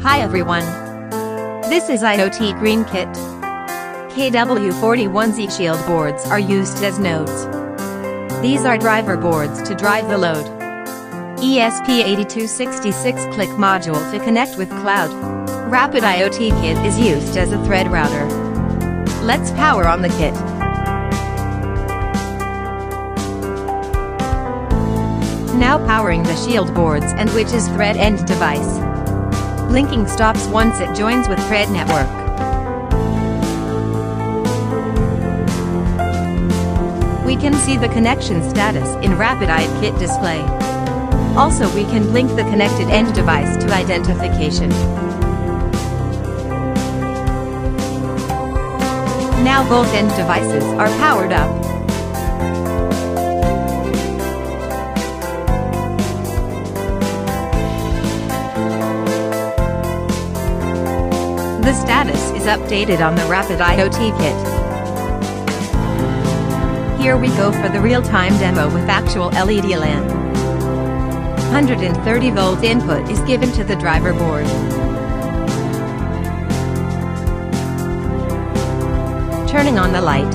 Hi everyone. This is IoT Green Kit. KW41Z shield boards are used as nodes. These are driver boards to drive the load. ESP8266 click module to connect with cloud. Rapid IoT Kit is used as a thread router. Let's power on the kit. Now powering the shield boards, and which is thread end device. Blinking stops once it joins with thread network. We can see the connection status in Rapid IoT Kit display. Also we can blink the connected end device to identification. Now both end devices are powered up. The status is updated on the Rapid IoT Kit. Here we go for the real-time demo with actual LED lamp. 130 volt input is given to the driver board. Turning on the light.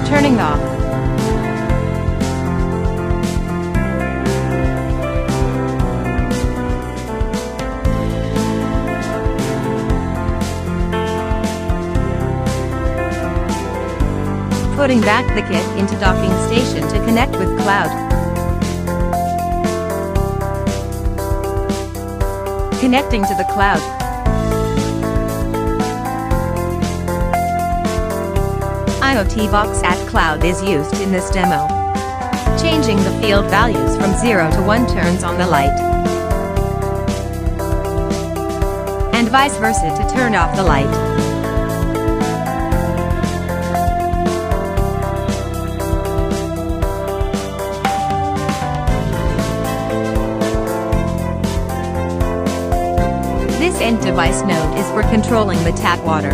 Turning off. Putting back the kit into docking station to connect with cloud. Connecting to the cloud. IoT Box at Cloud is used in this demo. Changing the field values from 0 to 1 turns on the light. And vice versa to turn off the light. This end device node is for controlling the tap water.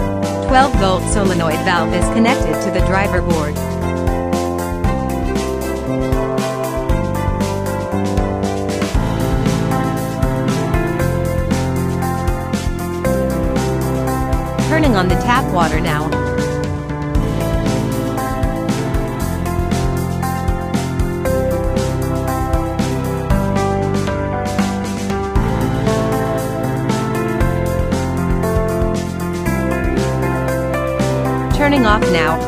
12 volt solenoid valve is connected to the driver board. Turning on the tap water now. Turning off now.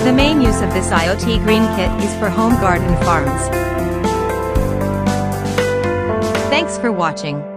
The main use of this IoT Green Kit is for home garden farms. Thanks for watching.